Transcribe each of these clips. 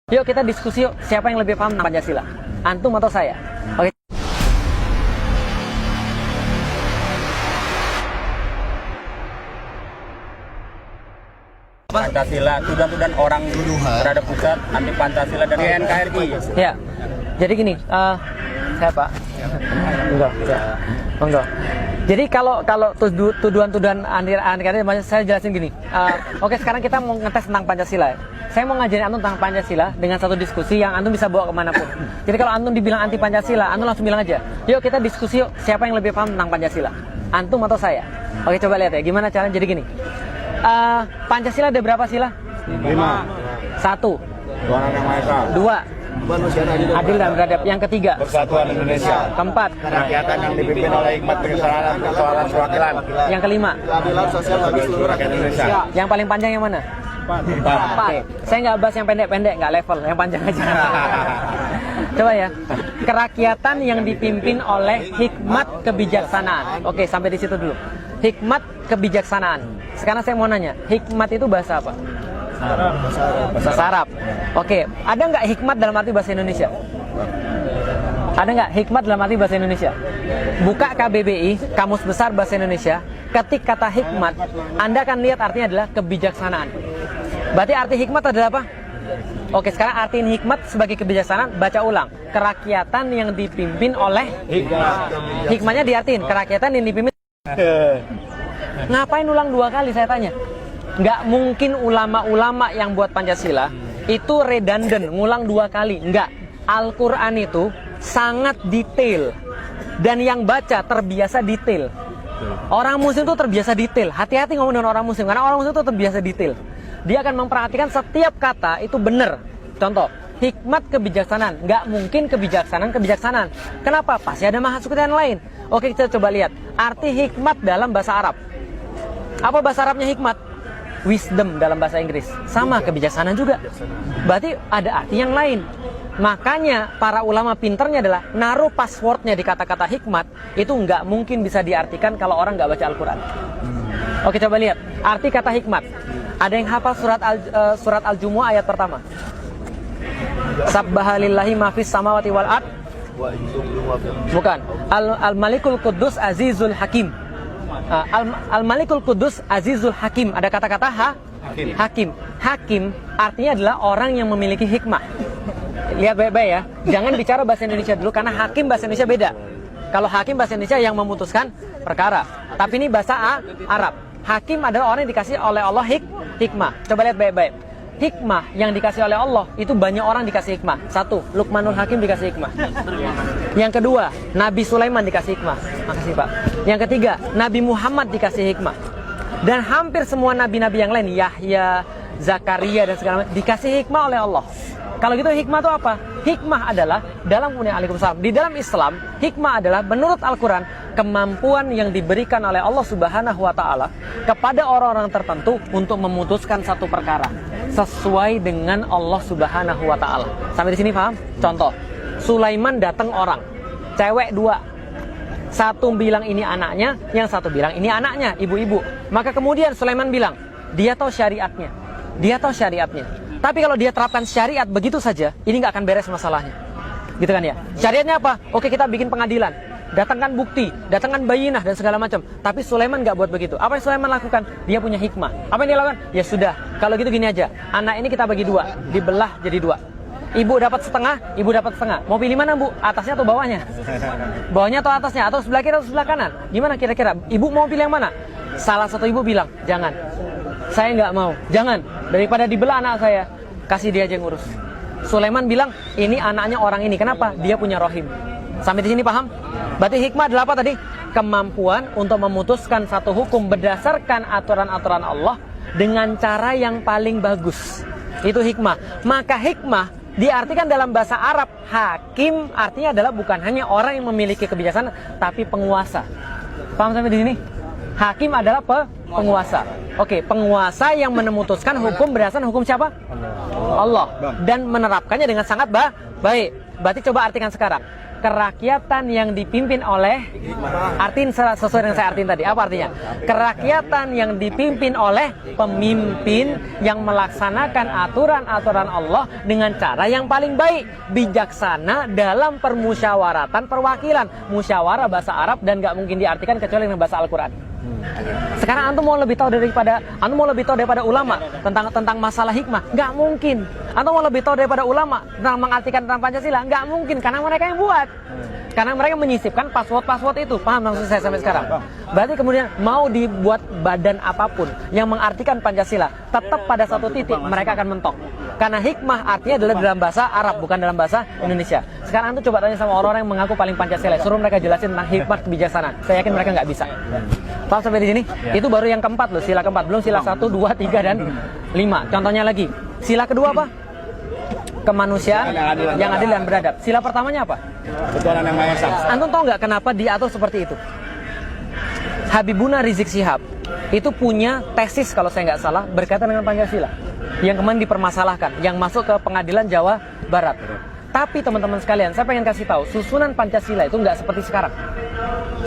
Yuk kita diskusi yuk, siapa yang lebih paham tentang Pancasila? Antum atau saya? Oke. Pancasila, tuduhan orang terhadap pusat anti Pancasila dan NKRI. Ya, jadi gini, saya Pak. Enggak, enggak. Jadi kalau tuduhan-tuduhan anti saya jelasin gini. Oke, sekarang kita mau ngetes tentang Pancasila. Saya mau ngajarin antum tentang Pancasila dengan satu diskusi yang antum bisa bawa kemanapun. Jadi kalau antum dibilang anti Pancasila, antum langsung bilang aja, yuk kita diskusi yuk, siapa yang lebih paham tentang Pancasila? Antum atau saya? Oke, coba lihat ya, gimana caranya. Jadi gini, Pancasila ada berapa sila? 5. 1. Tuhan Yang Maha Esa. 2. Adil dan beradab. Yang ketiga, Persatuan Indonesia. keempat, Kerakyatan yang dipimpin oleh hikmat kesetaraan persoalan perwakilan. yang kelima, Keadilan sosial bagi seluruh rakyat Indonesia. yang paling panjang yang mana? 4. Saya nggak bahas yang pendek-pendek, nggak level, yang panjang aja. Coba ya, kerakyatan yang dipimpin oleh hikmat kebijaksanaan. Oke, sampai di situ dulu. Hikmat kebijaksanaan. Sekarang saya mau nanya, hikmat itu bahasa apa? Bahasa Arab. Oke, ada nggak hikmat dalam arti bahasa Indonesia? Ada nggak hikmat dalam arti bahasa Indonesia? Buka KBBI, Kamus Besar Bahasa Indonesia, ketik kata hikmat, Anda akan lihat artinya adalah kebijaksanaan. Berarti arti hikmat adalah apa? Oke, sekarang artiin hikmat sebagai kebijaksanaan, baca ulang. Kerakyatan yang dipimpin oleh hikmatnya diartiin, kerakyatan yang dipimpin. Ngapain ulang 2 kali saya tanya? Nggak mungkin ulama-ulama yang buat Pancasila itu redundant, ngulang 2 kali. Nggak. Al-Quran itu sangat detail. Dan yang baca terbiasa detail. Orang muslim itu terbiasa detail. Hati-hati ngomong dengan orang muslim, karena orang muslim itu terbiasa detail. Dia akan memperhatikan setiap kata itu benar. Contoh, hikmat kebijaksanaan. Nggak mungkin kebijaksanaan. Kenapa? Pasti ada maksud yang lain. Oke, kita coba lihat. Arti hikmat dalam bahasa Arab. Apa bahasa Arabnya hikmat? Wisdom dalam bahasa Inggris. Sama, kebijaksanaan juga. Berarti ada arti yang lain. Makanya para ulama pinternya adalah naruh passwordnya di kata-kata hikmat. Itu nggak mungkin bisa diartikan kalau orang nggak baca Al-Quran. Oke, coba lihat. Arti kata hikmat. Ada yang hafal surat Al-Jumu'ah ayat pertama? Sabbahalillahi mafis samawati wal ard. Bukan. Al-Malikul Quddus Azizul Hakim. Al-Malikul Quddus Azizul Hakim. Ada kata-kata Hakim. Hakim artinya adalah orang yang memiliki hikmah. Lihat baik-baik ya. Jangan bicara bahasa Indonesia dulu, karena hakim bahasa Indonesia beda. Kalau hakim bahasa Indonesia yang memutuskan perkara. Tapi ini bahasa Arab. Hakim adalah orang yang dikasih oleh Allah hikmah. Coba lihat baik-baik. Hikmah yang dikasih oleh Allah itu banyak orang dikasih hikmah. 1. Luqmanul Hakim dikasih hikmah. Yang kedua, Nabi Sulaiman dikasih hikmah. Makasih Pak. Yang ketiga, Nabi Muhammad dikasih hikmah. Dan hampir semua nabi-nabi yang lain, Yahya, Zakaria dan segala macam, dikasih hikmah oleh Allah. Kalau gitu hikmah itu apa? Hikmah adalah di dalam Islam, hikmah adalah menurut Al-Quran kemampuan yang diberikan oleh Allah Subhanahu wa Ta'ala kepada orang-orang tertentu untuk memutuskan satu perkara sesuai dengan Allah Subhanahu wa Ta'ala. Sampai di sini paham? Contoh, Sulaiman datang orang, cewek 2. Satu bilang ini anaknya, yang satu bilang ini anaknya, ibu-ibu. Maka kemudian Sulaiman bilang, dia tahu syariatnya. Tapi kalau dia terapkan syariat begitu saja, ini nggak akan beres masalahnya. Gitu kan ya? Syariatnya apa? Oke, kita bikin pengadilan. Datangkan bukti, datangkan bayinah dan segala macam. Tapi Sulaiman nggak buat begitu. Apa yang Sulaiman lakukan? Dia punya hikmah. Apa yang dia lakukan? Ya sudah, kalau gitu gini aja. Anak ini kita bagi 2, dibelah jadi 2. Ibu dapat setengah, ibu dapat setengah. Mau pilih mana, Bu? Atasnya atau bawahnya? Bawahnya atau atasnya? Atau sebelah kiri atau sebelah kanan? Gimana kira-kira? Ibu mau pilih yang mana? Salah satu ibu bilang, jangan. Saya nggak mau. Jangan. Daripada dibelah anak saya, kasih dia aja yang ngurus. Sulaiman bilang, ini anaknya orang ini. Kenapa? Dia punya rohim. Sampai di sini paham? Berarti hikmah adalah apa tadi? Kemampuan untuk memutuskan satu hukum berdasarkan aturan-aturan Allah dengan cara yang paling bagus. Itu hikmah. Maka hikmah diartikan dalam bahasa Arab, hakim artinya adalah bukan hanya orang yang memiliki kebijaksanaan, tapi penguasa. Paham sampai di sini? Hakim adalah penguasa. Oke, penguasa yang memutuskan hukum berdasarkan hukum siapa? Allah. Dan menerapkannya dengan sangat baik. Berarti coba artikan sekarang. Kerakyatan yang dipimpin oleh, artiin sesuai dengan saya artiin tadi. Apa artinya? Kerakyatan yang dipimpin oleh pemimpin yang melaksanakan aturan-aturan Allah dengan cara yang paling baik, bijaksana dalam permusyawaratan perwakilan. Musyawarah bahasa Arab dan nggak mungkin diartikan kecuali dengan bahasa Al-Quran. Sekarang antum mau lebih tahu daripada ulama tentang masalah hikmah? Nggak mungkin. Antum mau lebih tahu daripada ulama tentang mengartikan tentang Pancasila? Nggak mungkin, karena mereka yang buat. Karena mereka menyisipkan password itu. Paham maksud saya sampai sekarang? Berarti kemudian mau dibuat badan apapun yang mengartikan Pancasila, tetap pada satu titik mereka akan mentok. Karena hikmah artinya adalah dalam bahasa Arab, bukan dalam bahasa Indonesia. Sekarang antum coba tanya sama orang-orang yang mengaku paling Pancasila, suruh mereka jelasin tentang hikmah kebijaksanaan. Saya yakin mereka nggak bisa. Paham sampai di sini? Itu baru yang keempat loh, sila keempat. Belum sila 1, 2, 3, dan 5. Contohnya lagi. Sila kedua apa? Kemanusiaan yang adil dan beradab. Sila pertamanya apa? Ketuhanan yang Maha Esa. Antum tahu nggak kenapa diatur seperti itu? Habibuna Rizik Syihab itu punya tesis kalau saya nggak salah berkaitan dengan Pancasila yang kemarin dipermasalahkan, yang masuk ke pengadilan Jawa Barat. Tapi teman-teman sekalian, saya pengen kasih tahu, susunan Pancasila itu nggak seperti sekarang.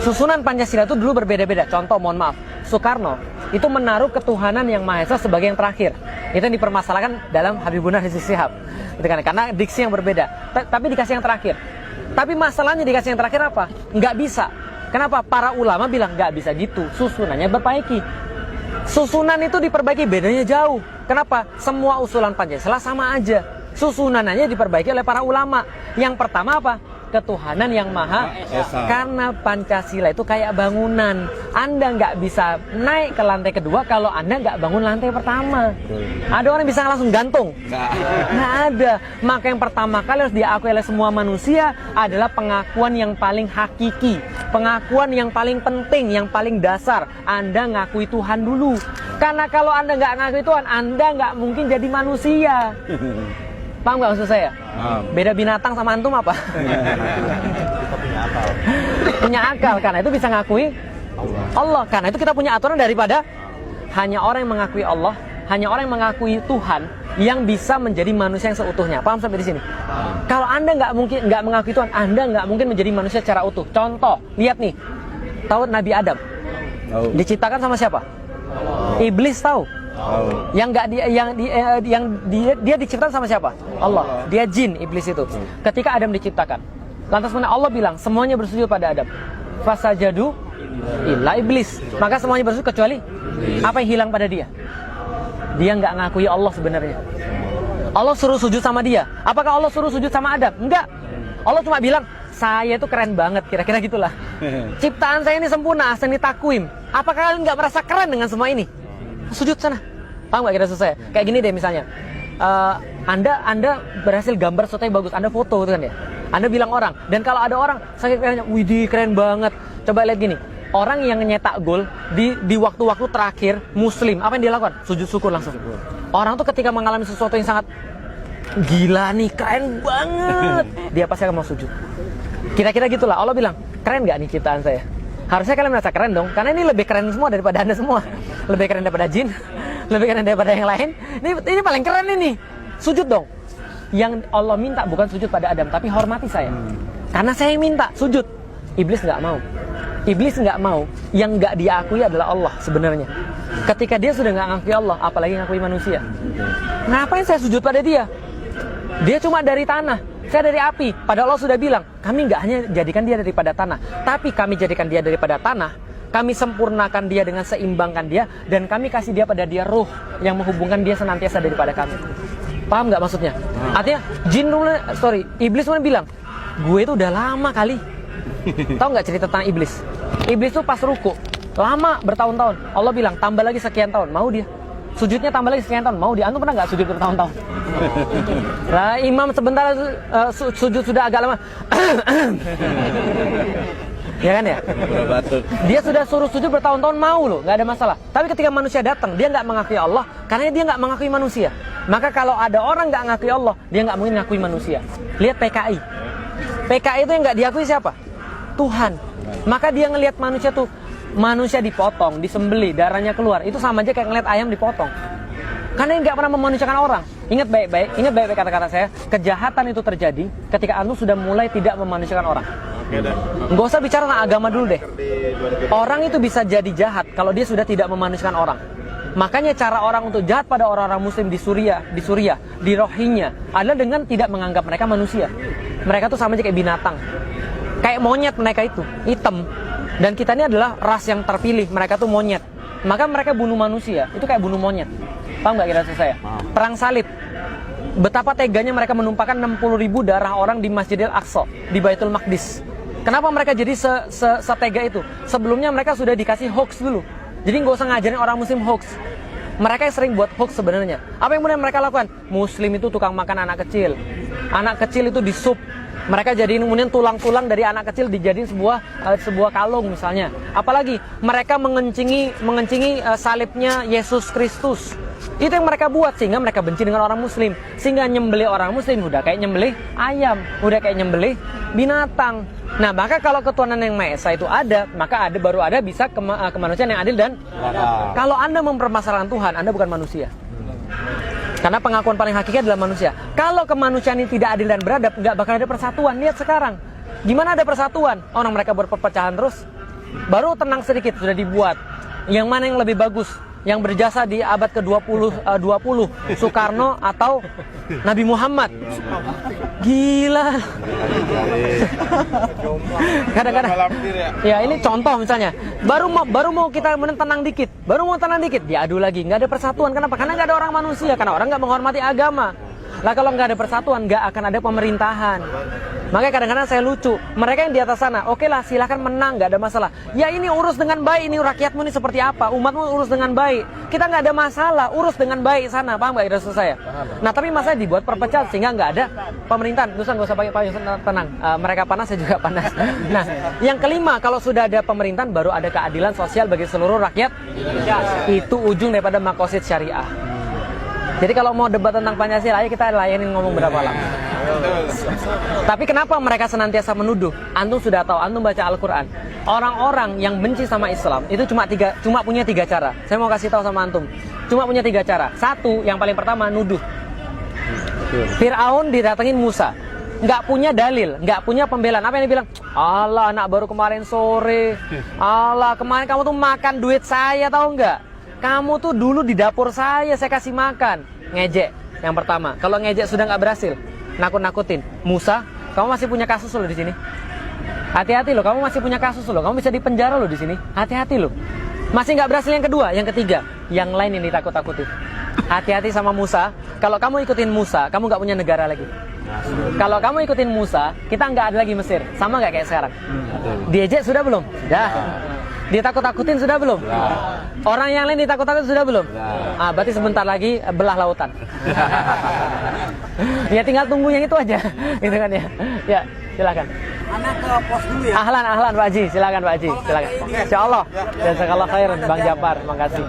Susunan Pancasila itu dulu berbeda-beda. Contoh, mohon maaf, Soekarno itu menaruh ketuhanan yang Maha Esa sebagai yang terakhir. Itu yang dipermasalahkan dalam Habibuna Rizik Syihab. Itu kan, karena diksi yang berbeda. Tapi dikasih yang terakhir. Tapi masalahnya dikasih yang terakhir apa? Nggak bisa. Kenapa? Para ulama bilang nggak bisa gitu. Susunannya diperbaiki. Susunan itu diperbaiki, bedanya jauh. Kenapa? Semua usulan Pancasila sama aja. Susunannya diperbaiki oleh para ulama. Yang pertama apa? Ketuhanan yang Maha Esa. Karena Pancasila itu kayak bangunan. Anda nggak bisa naik ke lantai kedua kalau Anda nggak bangun lantai pertama. Ada orang yang bisa langsung gantung? Nggak ada. Maka yang pertama kali harus diakui oleh semua manusia adalah pengakuan yang paling hakiki, pengakuan yang paling penting, yang paling dasar. Anda ngakui Tuhan dulu. Karena kalau Anda nggak ngakui Tuhan, Anda nggak mungkin jadi manusia. Paham nggak maksud saya? Beda binatang sama antum apa? Punya akal, karena itu bisa ngakui Allah. Karena itu kita punya aturan daripada hanya orang yang mengakui Allah, hanya orang yang mengakui Tuhan yang bisa menjadi manusia yang seutuhnya. Paham sampai di sini? Kalau Anda nggak mengakui Tuhan, Anda nggak mungkin menjadi manusia secara utuh. Contoh, lihat nih, tahu Nabi Adam diciptakan sama siapa? Iblis, tahu? Yang dia diciptakan sama siapa? Allah. Dia jin, iblis itu. Ketika Adam diciptakan, lantas mana Allah bilang semuanya bersujud pada Adam. Fasajadu illa iblis. Maka semuanya bersujud kecuali apa yang hilang pada dia? Dia nggak ngakui Allah sebenarnya. Allah suruh sujud sama dia. Apakah Allah suruh sujud sama Adam? Enggak. Allah cuma bilang, saya itu keren banget, kira-kira gitulah. Ciptaan saya ini sempurna, ahsani takwim. Apakah kalian nggak merasa keren dengan semua ini? Sujud sana. Paham nggak kira-kira saya? Kayak gini deh misalnya. Anda berhasil gambar sesuatu yang bagus, Anda foto itu kan ya. Anda bilang orang, dan kalau ada orang sakit kayaknya, widih keren banget. Coba lihat gini, orang yang nyetak gol di waktu-waktu terakhir Muslim, apa yang dia lakukan? Sujud syukur langsung. Orang tuh ketika mengalami sesuatu yang sangat gila nih, keren banget, dia pasti akan mau sujud. Kira-kira gitulah. Allah bilang, keren nggak nih ciptaan saya? Harusnya kalian merasa keren dong, karena ini lebih keren semua daripada Anda semua. Lebih keren daripada jin, lebih keren daripada yang lain. Ini paling keren ini. Sujud dong. Yang Allah minta bukan sujud pada Adam, tapi hormati saya. Karena saya yang minta, sujud. Iblis nggak mau. Iblis nggak mau. Yang nggak diakui adalah Allah sebenarnya. Ketika dia sudah nggak ngakui Allah, apalagi ngakui manusia. Ngapain saya sujud pada dia? Dia cuma dari tanah, saya dari api. Padahal Allah sudah bilang, kami nggak hanya jadikan dia daripada tanah, tapi kami jadikan dia daripada tanah. Kami sempurnakan dia dengan seimbangkan dia, dan kami kasih dia pada dia ruh yang menghubungkan dia senantiasa daripada kami. Paham nggak maksudnya? Artinya iblis mulai bilang, gue itu udah lama kali. Tahu nggak cerita tentang iblis? Iblis tuh pas ruku, lama bertahun-tahun. Allah bilang tambah lagi sekian tahun, mau dia. Sujudnya tambah lagi sekian tahun, mau dia. Antum pernah nggak sujud bertahun-tahun? Lah imam sebentar sujud sudah agak lama. Ya kan ya? Dia sudah suruh sujud bertahun-tahun, mau loh, nggak ada masalah. Tapi ketika manusia datang, dia nggak mengakui Allah, karena dia nggak mengakui manusia. Maka kalau ada orang nggak mengakui Allah, dia nggak mungkin mengakui manusia. Lihat PKI. PKI itu yang nggak diakui siapa? Tuhan. Maka dia ngelihat manusia tuh, manusia dipotong, disembeli, darahnya keluar. Itu sama aja kayak ngelihat ayam dipotong. Karena dia nggak pernah memanusiakan orang. Ingat baik-baik kata-kata saya. Kejahatan itu terjadi ketika antum sudah mulai tidak memanusiakan orang. Nggak usah bicara tentang agama dulu deh. Orang itu bisa jadi jahat kalau dia sudah tidak memanusiakan orang. Makanya cara orang untuk jahat pada orang-orang muslim di Suriah, di Rohingya adalah dengan tidak menganggap mereka manusia. Mereka tuh sama aja kayak binatang. Kayak monyet mereka itu, hitam. Dan kita ini adalah ras yang terpilih, mereka tuh monyet. Maka mereka bunuh manusia, itu kayak bunuh monyet. Paham nggak kira saya? Perang salib. Betapa teganya mereka menumpahkan 60.000 darah orang di Masjidil Aqsa, di Baitul Maqdis. Kenapa mereka jadi setega itu? Sebelumnya mereka sudah dikasih hoax dulu. Jadi nggak usah ngajarin orang muslim hoax. Mereka yang sering buat hoax sebenarnya. Apa yang kemudian mereka lakukan? Muslim itu tukang makan anak kecil. Anak kecil itu disup. Mereka jadiin kemudian tulang-tulang dari anak kecil dijadiin sebuah kalung misalnya. Apalagi mereka mengencingi salibnya Yesus Kristus. Itu yang mereka buat sehingga mereka benci dengan orang muslim. Sehingga nyembelih orang muslim udah kayak nyembelih ayam, udah kayak nyembelih binatang. Nah, maka kalau ketuhanan yang Maha Esa itu ada, maka baru ada bisa kemanusiaan yang adil dan kalau Anda mempermasalahkan Tuhan, Anda bukan manusia. Karena pengakuan paling hakiki adalah manusia. Kalau kemanusiaan ini tidak adil dan beradab, nggak bakal ada persatuan. Lihat sekarang, gimana ada persatuan? Orang mereka buat perpecahan terus. Baru tenang sedikit sudah dibuat. Yang mana yang lebih bagus? Yang berjasa di abad ke-20, Soekarno atau Nabi Muhammad? Gila. Kadang-kadang ya ini contoh misalnya. Baru mau kita tenang dikit. Diadu lagi. Nggak ada persatuan. Kenapa? Karena nggak ada orang manusia. Karena orang nggak menghormati agama. Lah kalau nggak ada persatuan, nggak akan ada pemerintahan. Makanya kadang-kadang saya lucu. Mereka yang di atas sana, oke lah silahkan menang, nggak ada masalah. Ya ini urus dengan baik, ini rakyatmu ini seperti apa, umatmu urus dengan baik. Kita nggak ada masalah, urus dengan baik sana, paham nggak kira saya? Nah tapi masalah dibuat perpecahan sehingga nggak ada pemerintahan. Nggak usah pakai payung, tenang. Mereka panas, saya juga panas. Nah yang kelima, kalau sudah ada pemerintahan, baru ada keadilan sosial bagi seluruh rakyat. Itu ujung daripada maqasid syariah. Jadi kalau mau debat tentang Pancasila, ayo kita layanin ngomong berapa lama. Tapi kenapa mereka senantiasa menuduh? Antum sudah tahu, antum baca Al-Quran. Orang-orang yang benci sama Islam itu cuma punya 3 cara. Saya mau kasih tahu sama antum. Cuma punya 3 cara. Satu, yang paling pertama nuduh. Fir'aun didatengin Musa, nggak punya dalil, nggak punya pembelaan. Apa yang dia bilang? Allah, anak baru kemarin sore. Allah, kemarin kamu tuh makan duit saya, tahu nggak? Kamu tuh dulu di dapur saya kasih makan. Ngejek yang pertama. Kalau ngejek sudah nggak berhasil, nakut-nakutin. Musa, kamu masih punya kasus loh di sini. Hati-hati loh, kamu masih punya kasus loh. Kamu bisa dipenjara loh di sini. Hati-hati loh. Masih nggak berhasil yang kedua, yang ketiga, yang lain yang ditakut-takutin. Hati-hati sama Musa. Kalau kamu ikutin Musa, kamu nggak punya negara lagi. Kalau kamu ikutin Musa, kita nggak ada lagi Mesir. Sama nggak kayak sekarang? Diejek sudah belum? Dah. Ditakut-takutin sudah belum? Orang yang lain ditakut-takutin sudah belum? Berarti sebentar lagi belah lautan. Ya tinggal tunggu yang itu aja, gitu kan ya. Ya, silakan. Anak ke pos dulu ya. Ahlan Pak Haji, silakan Pak Haji, silakan. Insyaallah. Jazakallah khairan Bang Japar, terima kasih.